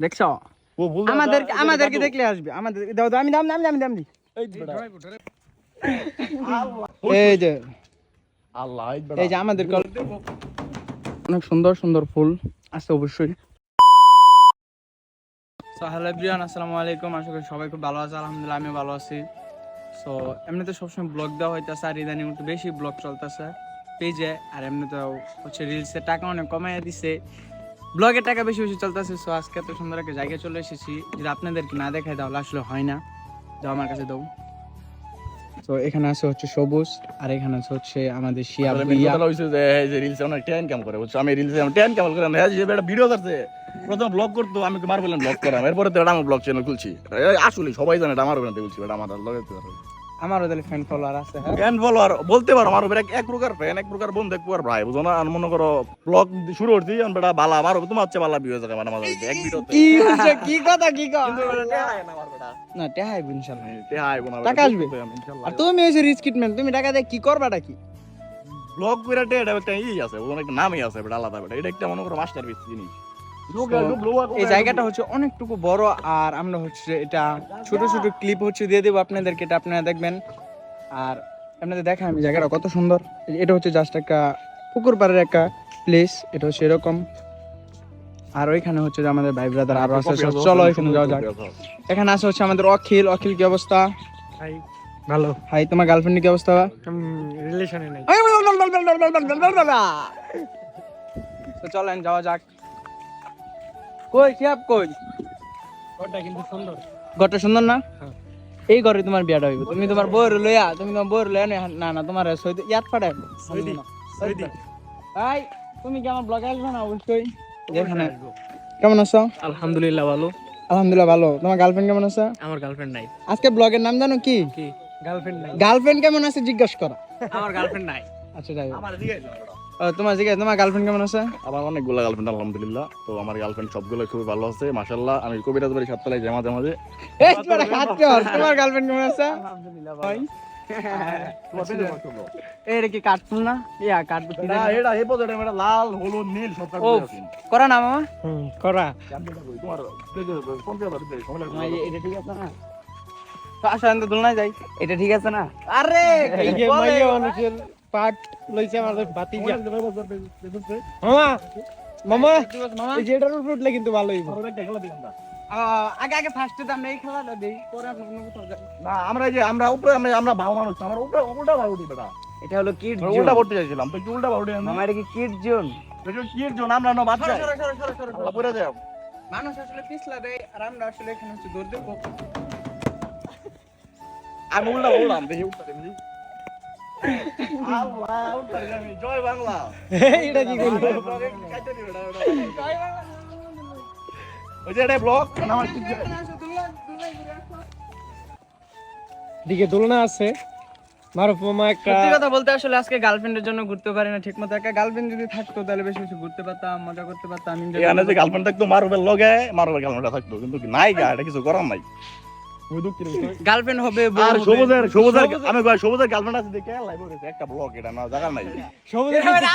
দেখছো আমাদেরকে দেখলে আসবে, আমাদের দাও দাও, আমি দাম দাম দাম দাম দি। এই যে আল্লাহ এই যে আমাদের অনেক সুন্দর সুন্দর ফুল আছে অবশ্যই। সো হ্যালো এভরিওয়ান, আসসালামু আলাইকুম। আশা করি সবাই খুব ভালো আছে, আলহামদুলিল্লাহ আমিও ভালো আছি। সো এমনিতে সবসময় ব্লগ দেওয়া হইতেছে, আর ইদানিং একটু বেশি ব্লগ চলতেছে পেজে, আর এমনিতেও হচ্ছে রিলসে টাকা অনেক কমাইয়া দিছে, ব্লগের টাকা বেশি বেশি চলতেছে। সো আজকে এত সুন্দর একটা জায়গায় চলে এসেছি, যদি আপনাদেরকে না দেখাই তাহলে আসলে হয় না। যাও আমার কাছে দাও। তো এখানে আছে হচ্ছে সবুজ, আর এখানে আছে হচ্ছে আমাদের শিয়া ভুইয়া। যে রিলসে অনেক টাইম কাম করে বুঝছো, আমি রিলসে টাইম কাম করে না, যে একটা ভিডিও করছে প্রথম ব্লগ করতো, আমি মার বললাম ব্লগ করাম, এরপরে তো আমার ব্লগ চ্যানেল খুলছি। আসলে সবাই জানে এটা আমার বলতে বলছি, এটা আমার আমারও তাহলে ফ্যান ফলোয়ার আছে। ফ্যান ফলোয়ার বলতে পারো আমার উপরে এক প্রকার ফ্যান, এক প্রকার বন্ধু, এক প্রকার ভাই, বুঝো না। মনে করো ব্লগ শুরু করছি বেটা বালা, আমার তোমার হচ্ছে বালা ভিউ জায়গা, মানে আমার এক ভিডিও কি হচ্ছে, কি কথা, কি কথা না টেহাই ইনশাআল্লাহ, টাকা আসবে। আর তুমি হইছে রিচ কিটম্যান, তুমি টাকা দিয়ে কি করবাটা কি? ব্লগ করে এটা একটা ই আছে, ওখানে একটা নামই আছে বেটা, আলাদা বেটা, এটা একটা মনে করো মাস্টারপিস জিনিস। এই জায়গাটা হচ্ছে অনেকটুকু বড়, আর আমরা হচ্ছে এটা ছোট ছোট ক্লিপ হচ্ছে দিয়ে দেবো আপনাদেরকে, এটা আপনারা দেখবেন। আর আপনাদের দেখা আমি জায়গাটা কত সুন্দর। এটা হচ্ছে জাস্ট একটা পুকুর পাড়ের একটা প্লেস, এটা হচ্ছে এরকম। আর ওইখানে হচ্ছে যে আমাদের ভাই ব্রাদার আরো আছে, চলো এখানে যাওয়া যাক। এখানে আছে হচ্ছে আমাদের অখিল। অখিল কি অবস্থা? হাই, ভালো। হাই, তোমার গার্লফ্রেন্ড কি অবস্থা? রিলেশনে নাই। তো চলেন যাওয়া যাক। কই শিয়াব কই? ঘরটা কিন্তু সুন্দর। ঘরটা সুন্দর না? হ্যাঁ। এই ঘরে তোমার বিয়াটা হইব। তুমি তোমার বউয়ের লইয়া, তুমি তোমার বউয়ের লইয়া না না তোমার সৈয়দ ইয়াদ পাঠাই। সৈদি। ভাই তুমি কি আমার ব্লগে আসবে না? অবশ্যই। এখানে কেমন আছো? আলহামদুলিল্লাহ ভালো। আলহামদুলিল্লাহ ভালো। তোমার গার্লফ্রেন্ড কেমন আছে? আমার গার্লফ্রেন্ড নাই। আজকে ব্লগের নাম জানো কি? কি? গার্লফ্রেন্ড নাই। গার্লফ্রেন্ড কেমন আছে জিজ্ঞাসা করা। আমার গার্লফ্রেন্ড নাই। আচ্ছা যাই হোক। আমার দিকে তোমার জিজ্ঞাসা, তোমার গার্লফ্রেন্ড কেমন আছে? আমার অনেকগুলো গার্লফ্রেন্ড আলহামদুলিল্লাহ। তো আমার গার্লফ্রেন্ড সবগুলো খুবই ভালো আছে মাশাআল্লাহ। আমি কবিরাজ বাড়ি সাততলায় যাই মাঝে মাঝে। এই তোরা কাটকর, তোমার গার্লফ্রেন্ড কেমন আছে? আলহামদুলিল্লাহ ভাই। এই রে কি কাটতুল না? ইয়া কাটবো কি না না? এটা এই পদটা এটা লাল হলুদ নীল সব কাট ও করে আছে। করা না মামা? করা। তোমার কোন জায়গা দিতে সময় লাগবে? এটা ঠিক আছে না? তো আসো এন্ড দুলনা যাই। এটা ঠিক আছে না? আরে এই যে মাইয়া মানুষের পাট লইছে আমাদের ভাতিজা। মামা, মামা, মামা এই যে এটার উপর উঠলে কিন্তু ভালোই। আগে আগে ফার্স্টে তো আমরা এই খেলাটা দেই, পরে আমরা অন্য কোথাও যাই। না আমরা এই যে আমরা উপরে আমরা ভাও মানুষ, আমরা উপরে উল্টা ভাও উঠি বেটা। এটা হলো কিড আমরা উল্টা করতে চাইছিলাম, তো কি উল্টা ভাও উঠি না? মামা, এটা কি কিড জোন? দেখো কি এর জন্য আমরা না বাচ্চা আল্লাহ পড়ে যাও। মানুষ আসলে পিছলা দেয়, আর আমরা আসলে এখানে হচ্ছে দৌড় দেবো। আমি উল্টা উল্টাম দেখি উল্টা দেখি আল্লাহ উল্টা আমি জয় বাংলা। এটা কি করলো? কাটতে দিবে না ওই যে এটা ব্লক না আমার কি দিকে দোলনা আছে। মারুফ মামা একটা সত্যি কথা বলতে আসলে আজকে গার্লফ্রেন্ডের জন্য ঘুরতে পারি না ঠিক মতো। একটা গার্লফ্রেন্ড যদি থাকতো তাহলে বেশি বেশি ঘুরতে পারতাম, মজা করতে পারতাম। এখানে যে গার্লফ্রেন্ড থাকতো মারুফের লগে, মারুফের গার্লফ্রেন্ড থাকতো, কিন্তু নাই গা, এটা কিছু করার নাই। ওই দুঃখের বিষয়। গার্লফ্রেন্ড হবে, বউ আর হবে। সবুজের আমি কই সবুজের গার্লফ্রেন্ড আছে দেখে লাইভ করেছে একটা ব্লগ, এটা না জায়গা নাই। সবুজ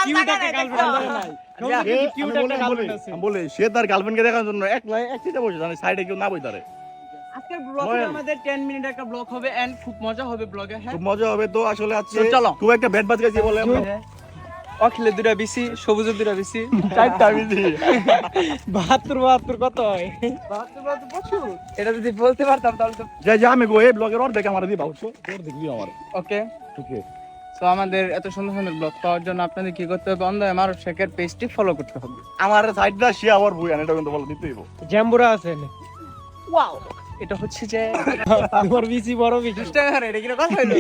কিউট একটা গার্লফ্রেন্ড নাই। সবুজ কিউট একটা গার্লফ্রেন্ড আছে। আমি বলি সে তার গার্লফ্রেন্ডকে দেখার জন্য এক সিটে বসে, জানে সাইডে কেউ না বইতারে। আজকের ব্লগে আমাদের 10 মিনিট একটা ব্লগ হবে, এন্ড খুব মজা হবে ব্লগে। হ্যাঁ খুব মজা হবে। তো আসলে আজকে তো চলো। খুব একটা ব্যাট বাজ গেছে বলে আমরা অখিলের দুটা বিসি, সবুজের দুটা বিসি, চারটা বিধি 72 কত হয়? এটা যদি বলতে পারতাম তাহলে তো। যে আমি গো এই ব্লগের অর্ধেক আমার দিবা বুঝছো, তোর দেখবি আমার। ওকে ওকে তো আমাদের এত সুন্দর সুন্দর ব্লগ পাওয়ার জন্য আপনাদের কি করতে হবে? অন্ধ মারুফ শেখের পেজটি ফলো করতে হবে। আমার সাইডটা সে আবার বুয়ান, এটা কিন্তু বলে দিতেই হবে। জ্যাম্বুরা আছে। ওয়াও, এটা হচ্ছে যে তোমার বিসি বড় বিসি। এটা কি কথা হইলো?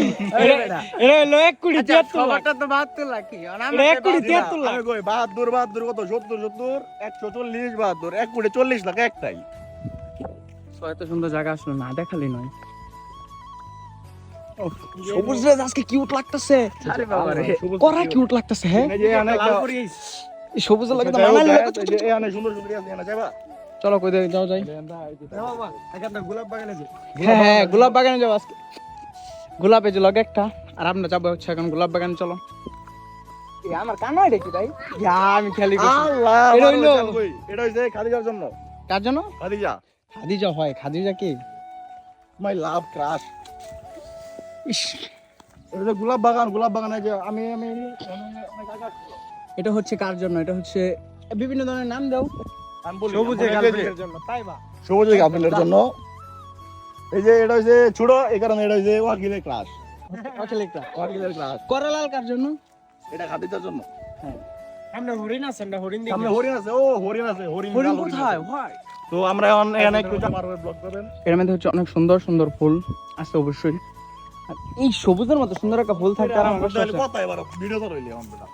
এটা হলো 1 কোটি 73 লাখ। সবারটা তো 72 লাখ। এটা 1 কোটি 73 লাখ। আমি কই 72 কত 70 140 72 1 কোটি 40 লাখ একটাই। এত সুন্দর জায়গা আসলে না দেখালি নয়। সবুজ রাজ আজকে কিউট লাগতেছে। আরে বাবা রে, করা কিউট লাগতেছে। হ্যাঁ এই যে অনেক লাল করে গেছে। এই সবুজ লাগে তো মানালি লাগে। এই যে এখানে সুন্দর সুন্দর আছে, এখানে যাবা। চলো কই যাও যাই। বাবা একটা গোলাপ বাগানে যে। হ্যাঁ হ্যাঁ, গোলাপ বাগানে যাও আজকে। গোলাপে যে লগে একটা, আর আমরা যাবো হচ্ছে এখন গোলাপ বাগানে। চলো। আমার কান হয় দেখি তাই। ইয়া আমি খেলি। আল্লাহ এটা হইলো এটা হইছে খালি যাওয়ার জন্য। কার জন্য? খাদিজা খাদিজা হয়, খাদিজা কি? মাই লাভ ক্রাশ। ইস, এটা যে গোলাপ বাগান এই যে আমি আমি অনেক আগে আসছিল। এটা হচ্ছে কার জন্য? এটা হচ্ছে বিভিন্ন ধরনের নাম দাও। আমি বলি সবুজে আমাদের গার্লফ্রেন্ডের জন্য তাই বা সবুজে গার্লফ্রেন্ডের জন্য। এই যে এটা হচ্ছে ছোট, এই কারণে এটা হচ্ছে ওয়াকিলের ক্লাস। ওয়াকিলের ক্লাস। করলাল কার জন্য? এটা খাদিজার জন্য। আমরা হরিণ আছে, আমরা হরিণ দেখি। সামনে হরিণ আছে, ও হরিণ আছে, হরিণ হরিণ লাল কোথায়? আছে। ভাই তো আমরা এখন এখানে একটু জামার ব্লগ করবেন। এর মধ্যে হচ্ছে অনেক সুন্দর সুন্দর ফুল আছে অবশ্যই। আর এই সবুজের মতো সুন্দর একটা ফুল থাকতে আর আমার কাছে আছে। কথা এবার ভিডিও তো রইলে আমরা বেটা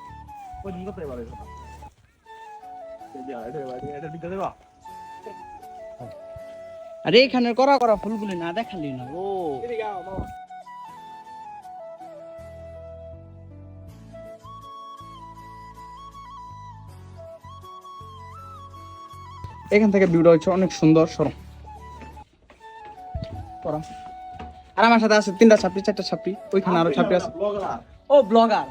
ওই দিন কথা এবার এটা এই যে এটা দিতে দেবা। আরে এখানে করা করা ফুলগুলি না দেখালি না। ও এদিকে আও মামা। এখান থেকে ভিউটা হচ্ছে অনেক সুন্দর সরো করা। আর আমার সাথে আছে 3টা ছাপড়ি 4টা ছাপড়ি, ওইখানে আরো ছাপড়ি আছে। ও ব্লগার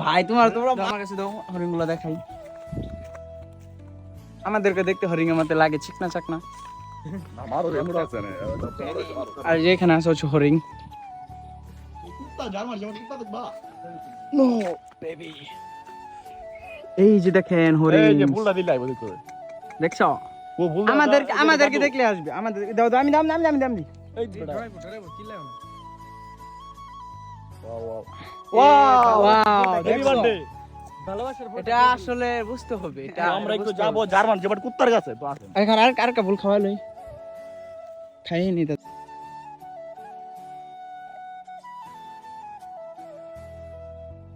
ভাই, তোমরা আমার কাছে দাও, হরিণগুলো দেখাই। আমাদেরকে দেখতে হরিণের মতো লাগে, চিকনা চাকনা। আমারও রেমুড়া আছে না। আর যে এখানে আছে হচ্ছে হরিণ। কুত্তা জার্মান যেমন কুত্তা দেখবা। নো বেবি, এই যে দেখেন হরিণ, এই যে বুলটা দিলাই বলি করে। দেখছো? ও বুল আমাদেরকে দেখলে আসবে। আমাদের দাও দাও, আমি দাম দি। এই ড্রাইভ কি লাও না। Wow, happy birthday. ভালোবাসার ফটো। এটা আসলে বুঝতে হবে, এটা আমরা একটু যাবো জার্মান যেমন কুত্তার কাছে তো আসেন। এখানে আর কাবুল খাওয়ালই খাইয়ে নি।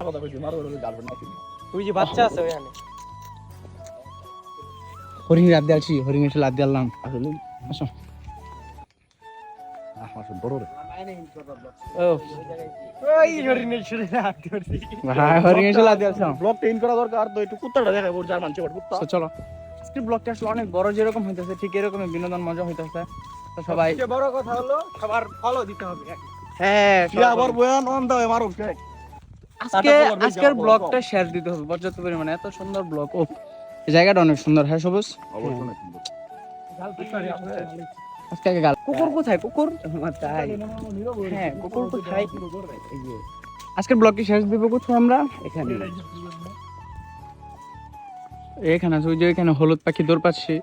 কথা কইছি মারো গার্লফ্রেন্ড আছে। ওই যে বাচ্চা আছে ওখানে। হরিণ রাত দিয়েছি, হরিণ এসে লাদ দিলাম। আসলে আসো। আসলে বড় রে। ও ওই হরিণের সুরে হাত ধরছি। ভাই, হরিণ এসে লাদ দিয়েছ। ব্লগটা ইন করা দরকার, তো একটু কুত্তাটা দেখাবো জার্মান চেপট কুত্তা। তো চলো, আজকের ব্লগটা আসলে অনেক বড় যেরকম হইতেছে ঠিক এরকমই বিনোদন মজা হইতেছে। তো সবাই সবচেয়ে বড় কথা হলো সবার ফলো দিতে হবে। হ্যাঁ, কি আবার বয়ান অন দাও মারো শেখ। আজকের ব্লগটা শেয়ার দিতে হবে পর্যাপ্ত পরিমাণে। এত সুন্দর ব্লগ, ও এই জায়গাটা অনেক সুন্দর। হ্যাঁ সবুজ, অবশ্যই না কিন্তু। আজকে আগে গাল। কুকুর কোথায়? কুকুর তাই, হ্যাঁ কুকুর কোথায়? আজকের ব্লগটি শেষ দিব কোথায়? আমরা এখানে এখানে আছে, ওই যে এখানে হলুদ পাখি দৌড় পাচ্ছে,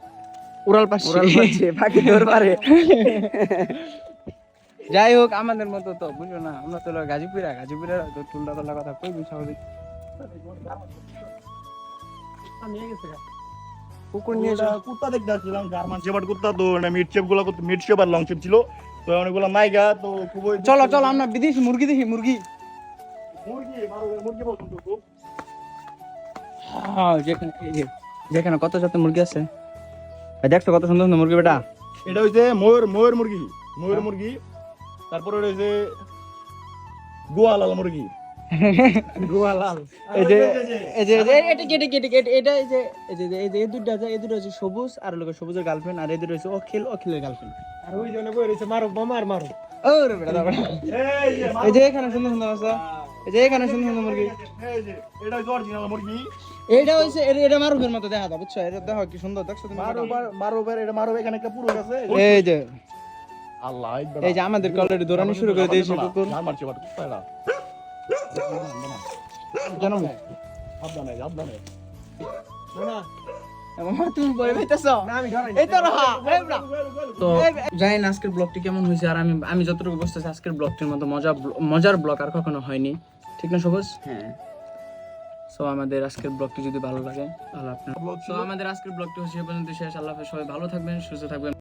উড়াল পাচ্ছে পাখি দৌড় পারে। যাই হোক, আমাদের মতো তো বুঝো না, আমরা তো গাজীপুরের তো টুলটা তোলা কথা কই স্বাভাবিক। কুকুর নিয়ে এটা কুত্তা দেখতে আসছিলাম, জার্মান চেপট কুত্তা। তো এটা মিড শেপ গুলো মিড শেপ আর লং শেপ ছিল, তো অনেকগুলো নাইগা। তো খুবই চলো চলো আমরা বিদেশি মুরগি দেখি। মুরগি মুরগি মারো মুরগি পছন্দ খুব। হ্যাঁ, যেখানে এই যে যেখানে কত জাতের মুরগি আছে ভাই, দেখছো কত সুন্দর সুন্দর মুরগি বেটা। এটা হইছে ময়ূর মুরগি। তারপরে হইছে গোয়ালাল মুরগি। গোয়ালাল। এই যে এটা এটা এই যে এই দুটো আছে, এই দুটো হচ্ছে সবুজ আর লোক সবুজের গার্লফ্রেন্ড, আর এই দুটো হচ্ছে অখিলের গার্লফ্রেন্ড। আর ওই জন্য কই রইছে মারো মামার মারো। ওরে বেটা দাও বেটা। এই যে এখানে সুন্দর সুন্দর আছে, এই যে এখানে সুন্দর সুন্দর মুরগি। এই যে এটা হইছে অরিজিনাল মুরগি। এইটা হইছে এটা মারুফের মতো দেখা দাও, বুঝছো? এটা দেখো কি সুন্দর, দেখছো তুমি? মারো এটা মারো, এখানে একটা পুরো আছে। এই যে আল্লাহ এই যে আমাদের অলরেডি দৌড়ানি শুরু করে দিয়েছে কুকুর। জার্মান চেপট কুত্তা এটা। জানো সাবধানে। তুমি বলে পাইতেছো? না আমি ধরাই। এই তো রাহা এই ব্রা। তো জানি না আজকের ব্লগটি কেমন হয়েছে, আর আমি যতটুকু বুঝতেছি আজকের ব্লগটির মতো মজার ব্লগ আর কখনো হয়নি, ঠিক না সবুজ? হ্যাঁ। সো আমাদের আজকের ব্লগটি যদি ভালো লাগে তাহলে আপনার, তো আমাদের আজকের ব্লগটি হচ্ছে এ পর্যন্ত শেষ। আল্লাহ হাফেজ, সবাই ভালো থাকবেন, সুস্থ থাকবেন।